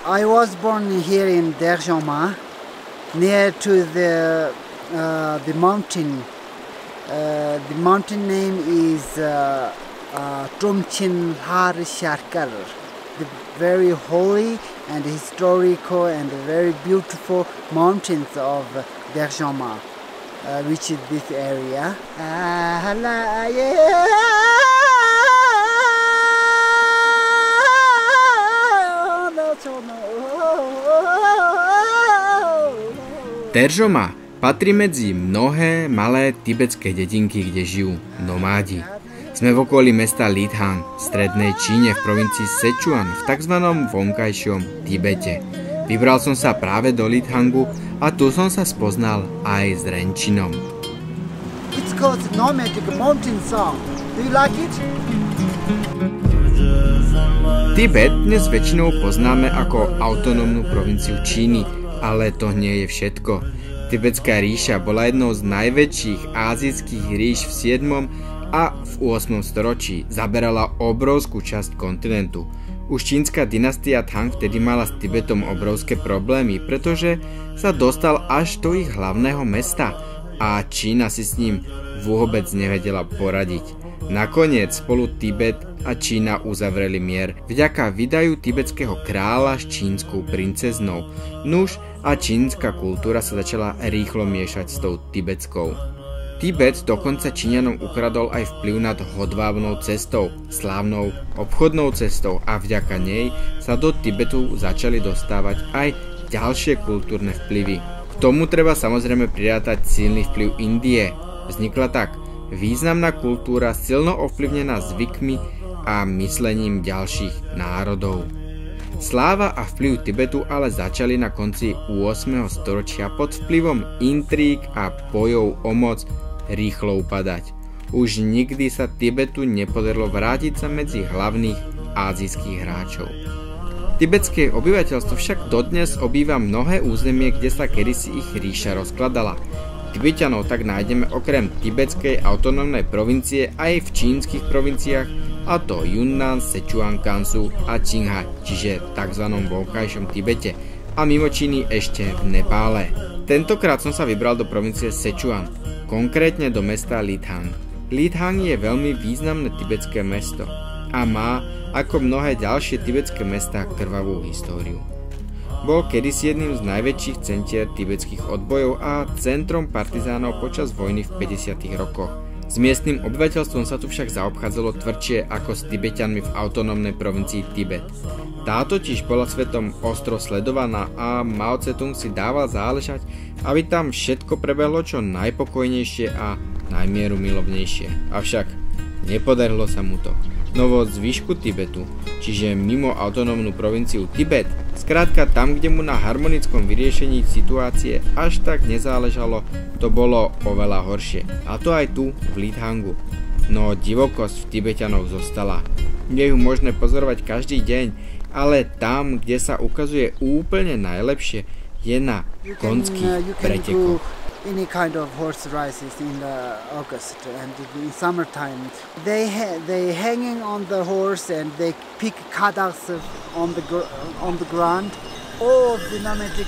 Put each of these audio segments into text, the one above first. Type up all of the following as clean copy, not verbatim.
I was born here in Derjoma, near to the mountain. The mountain name is Tromchin Har Sharkar. The very holy and historical and very beautiful mountains of Derjoma, which is this area. Derjoma patrí medzi mnohé malé tibetské dedinky, kde žijú nomádi. Sme v okolí mesta Lithang v strednej Číne v provincii Sichuan v tzv. Vonkajšom Tibete. Vybral som sa práve do Lithangu a tu som sa spoznal aj s renčinom. It's called nomadic mountain song. Do you like it? Tibet dnes väčšinou poznáme ako autonómnu provinciu Číny, ale to nie je všetko. Tibetská ríša bola jednou z najväčších ázijských ríš v 7. a v 8. storočí. Zaberala obrovskú časť kontinentu. Už čínska dynastia Tang vtedy mala s Tibetom obrovské problémy, pretože sa dostal až do ich hlavného mesta a Čína si s ním vôbec nevedela poradiť. Nakoniec spolu Tibet a Čína uzavreli mier vďaka vydaju tibetského kráľa s čínskou princeznou. Nuž a čínska kultúra sa začala rýchlo miešať s tou tibetskou. Tibet dokonca Číňanom ukradol aj vplyv nad hodvábnou cestou, slávnou obchodnou cestou a vďaka nej sa do Tibetu začali dostávať aj ďalšie kultúrne vplyvy. K tomu treba samozrejme prirátať silný vplyv Indie. Vznikla tak významná kultúra silno ovplyvnená zvykmi a myslením ďalších národov. Sláva a vplyv Tibetu ale začali na konci 8. storočia pod vplyvom intríg a bojov o moc rýchlo upadať. Už nikdy sa Tibetu nepodarilo vrátiť sa medzi hlavných ázijských hráčov. Tibetské obyvateľstvo však dodnes obýva mnohé územie, kde sa kedysi ich ríša rozkladala. Tibeťanov tak nájdeme okrem tibetskej autonómnej provincie aj v čínskych provinciách, a to Yunnan, Sichuan, Gansu a Qinghai, čiže tzv. Vonkajšom Tibete, a mimo Číny ešte v Nepále. Tentokrát som sa vybral do provincie Sichuan, konkrétne do mesta Lithang. Lithang je veľmi významné tibetské mesto a má, ako mnohé ďalšie tibetské mestá, krvavú históriu. Bol kedysi jedným z najväčších centier tibetských odbojov a centrom partizánov počas vojny v 50. rokoch. S miestnym obyvateľstvom sa tu však zaobchádzalo tvrdšie ako s Tibeťanmi v autonómnej provincii Tibet. Tá totiž bola svetom ostro sledovaná a Mao Tse-tung si dával záležať, aby tam všetko prebehlo čo najpokojnejšie a najmierumilovnejšie. Avšak nepodarilo sa mu to. No vo zvyšku Tibetu, čiže mimo autonómnu provinciu Tibet, skrátka tam, kde mu na harmonickom vyriešení situácie až tak nezáležalo, to bolo oveľa horšie. A to aj tu, v Lithangu. No divokosť v Tibeťanov zostala. Nie ju možné pozorovať každý deň, ale tam, kde sa ukazuje úplne najlepšie, je na konských pretekoch. Any kind of horse races in the August and in summertime, they hanging on the horse and they pick cutters on the ground. All of the nomadic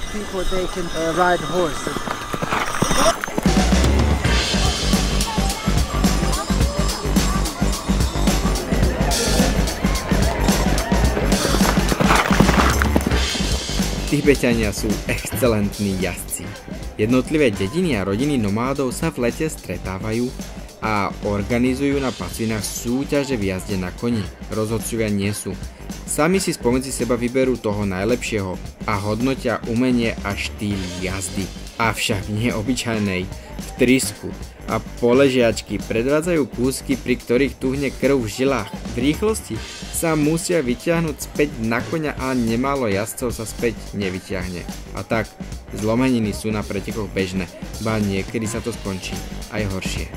people, they can ride horse. Tibeťania sú excelentní jazdci. Jednotlivé dediny a rodiny nomádov sa v lete stretávajú a organizujú na pasvinách súťaže v jazde na koni. Rozhodcovia nie sú. Sami si spomedzi seba vyberú toho najlepšieho a hodnotia umenie a štýl jazdy. Avšak nie obyčajnej, v trysku. A poležiačky predvádzajú kúsky, pri ktorých tuhne krv v žilách. V rýchlosti sa musia vyťahnuť späť na koňa a nemálo jazdcov sa späť nevyťahne. A tak, zlomeniny sú na pretekoch bežné, ba niekedy sa to skončí aj horšie.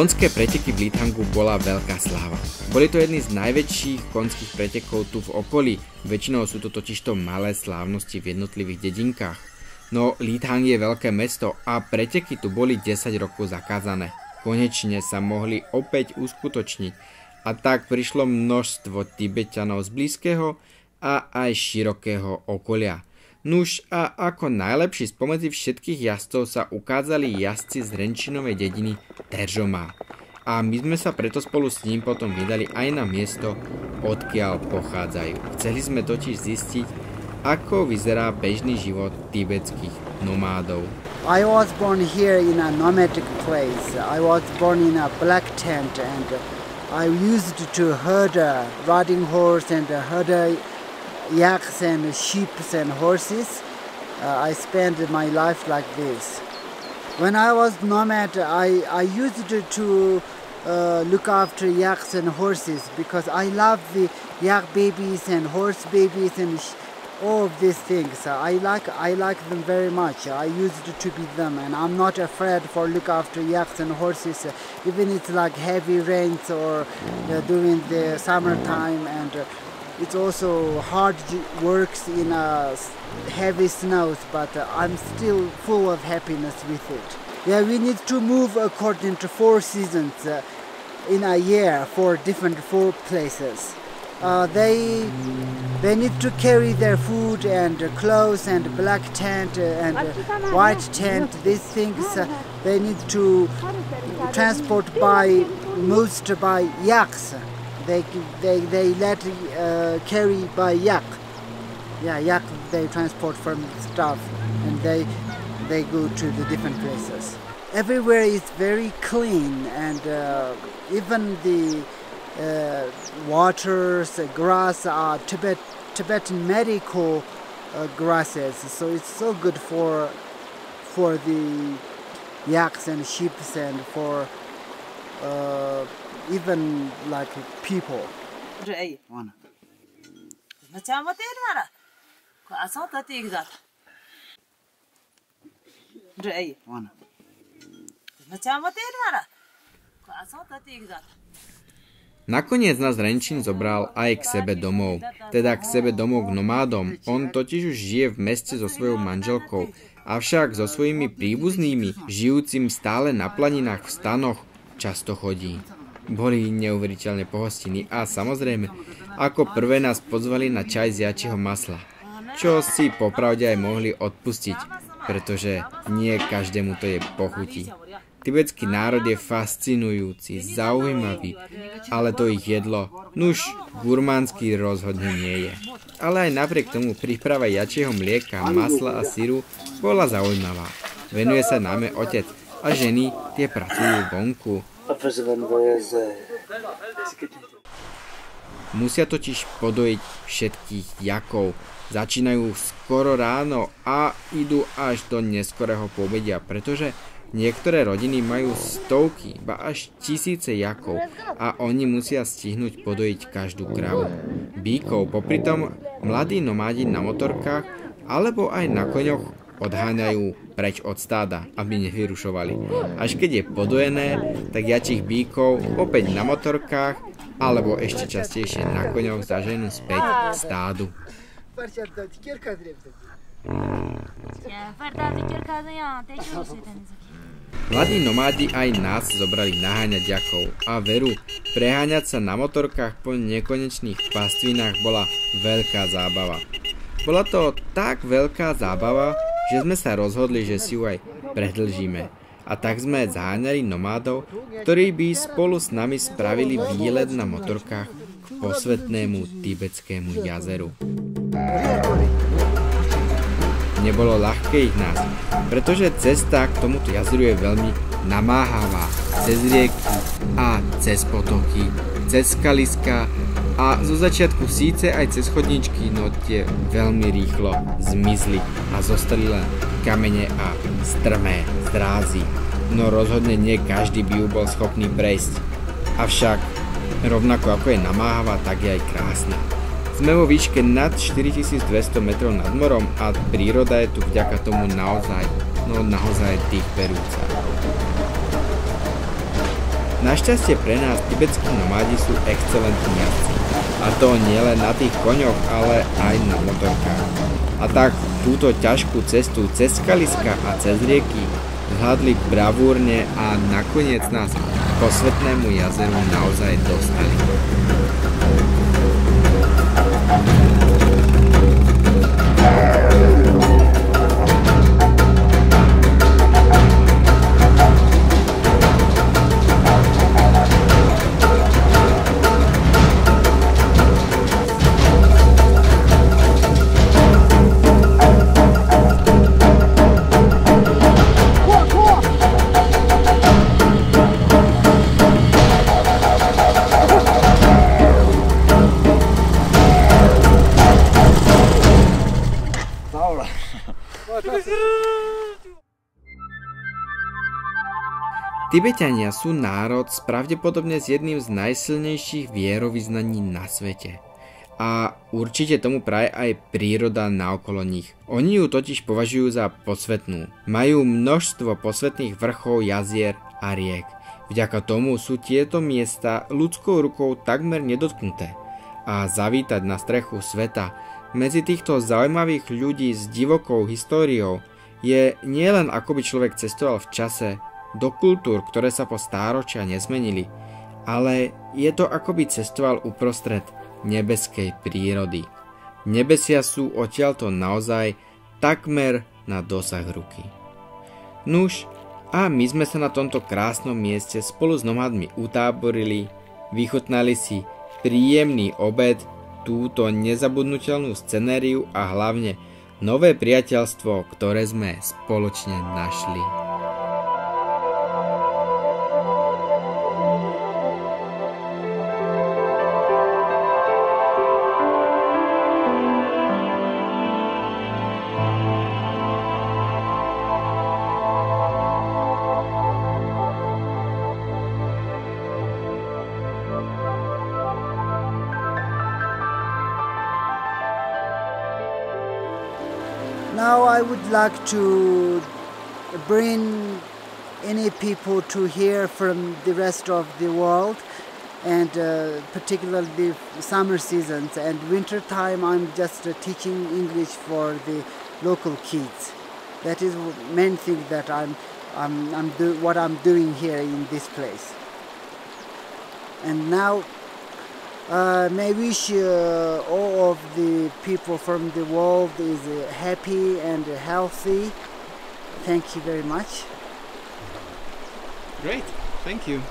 Konské preteky v Lithangu bola veľká sláva. Boli to jedny z najväčších konských pretekov tu v okolí, väčšinou sú to totižto malé slávnosti v jednotlivých dedinkách. No Lithang je veľké mesto a preteky tu boli 10 rokov zakázané. Konečne sa mohli opäť uskutočniť a tak prišlo množstvo Tibeťanov z blízkeho a aj širokého okolia. Nuž a ako najlepší spomedzi všetkých jazdcov sa ukázali jazdci z Renčinovej dediny Teržoma. A my sme sa preto spolu s ním potom vydali aj na miesto, odkiaľ pochádzajú. Chceli sme totiž zistiť, ako vyzerá bežný život tibetských nomádov. I was born here in a nomadic place. I was born in a black tent and I used to herd a riding horse and herd yaks and sheep and horses. I spent my life like this. When I was nomad, I used to look after yaks and horses because I love the yak babies and horse babies and all of these things. I like them very much. I used to be them, and I'm not afraid for look after yaks and horses, even it's like heavy rains or during the summertime, and it's also hard works in heavy snows, but I'm still full of happiness with it. Yeah, we need to move according to 4 seasons in a year for different 4 places. They need to carry their food and clothes and black tent and white tent. These things they need to transport most by yaks. They let carry by yak. Yeah, yak they transport from stuff and they go to the different places. Everywhere is very clean and even the waters, grass are Tibetan medical grasses, so it's so good for the yaks and sheep and for even like people. Nakoniec nás Renčin zobral aj k sebe domov, teda k sebe domov k nomádom. On totiž už žije v meste so svojou manželkou, avšak so svojimi príbuznými, žijúcimi stále na planinách v stanoch, často chodí. Boli neuveriteľne pohostinní a samozrejme, ako prvé nás pozvali na čaj z jačieho masla, čo si popravde aj mohli odpustiť, pretože nie každému to je pochutí. Tibetský národ je fascinujúci, zaujímavý, ale to ich jedlo, nuž, gurmánsky rozhodne nie je. Ale aj napriek tomu príprava jačieho mlieka, masla a syru bola zaujímavá. Venuje sa najmä otec a ženy tie pracujú vonku. Musia totiž podojiť všetkých jakov. Začínajú skoro ráno a idú až do neskorého poobedia, pretože niektoré rodiny majú stovky, ba až 1000 jakov a oni musia stihnúť podojiť každú kravu. Bíkov popritom mladí nomádi na motorkách alebo aj na koňoch odháňajú preč od stáda, aby nevyrušovali. Až keď je podojené, tak jačích bíkov opäť na motorkách alebo ešte častejšie na koňoch zaženú späť k stádu. Mladí nomádi aj nás zobrali naháňať ďakov a veru, preháňať sa na motorkách po nekonečných pastvinách bola veľká zábava. Bola to tak veľká zábava, že sme sa rozhodli, že si ju aj predĺžime. A tak sme zháňali nomádov, ktorí by spolu s nami spravili výlet na motorkách k posvätnému tibetskému jazeru. Nebolo ľahké ich nájsť, pretože cesta k tomuto jazeru je veľmi namáhavá. Cez rieky a cez potoky, cez skaliská a zo začiatku síce aj cez chodničky, no tie veľmi rýchlo zmizli a zostali len kamene a strmé drázy. No rozhodne nie každý by ju bol schopný prejsť. Avšak rovnako ako je namáhavá, tak je aj krásna. Sme vo výške nad 4200 metrov nad morom a príroda je tu vďaka tomu naozaj dýchberúca. Našťastie pre nás tibetskí nomádi sú excelentní jazdci. A to nielen na tých koňoch, ale aj na motorkách. A tak túto ťažkú cestu cez skaliská a cez rieky zvládli bravúrne a nakoniec nás k posvätnému jazeru naozaj dostali. Tibetania sú národ s pravdepodobne s jedným z najsilnejších vierovyznaní na svete. A určite tomu praje aj príroda naokolo nich. Oni ju totiž považujú za posvätnú. Majú množstvo posvätných vrchov, jazier a riek. Vďaka tomu sú tieto miesta ľudskou rukou takmer nedotknuté. A zavítať na strechu sveta medzi týchto zaujímavých ľudí s divokou históriou je nielen ako by človek cestoval v čase do kultúr, ktoré sa po stáročia nezmenili, ale je to ako by cestoval uprostred nebeskej prírody. Nebesia sú odtiaľto naozaj takmer na dosah ruky. Nuž, a my sme sa na tomto krásnom mieste spolu s nomádmi utáborili, vychutnali si príjemný obed, túto nezabudnutelnú scenériu a hlavne nové priateľstvo, ktoré sme spoločne našli. Now I would like to bring any people to hear from the rest of the world, and particularly the summer seasons and winter time. I'm just teaching English for the local kids. That is the main thing that what I'm doing here in this place. And now may wish all of the people from the world is happy and healthy. Thank you very much. Great, thank you.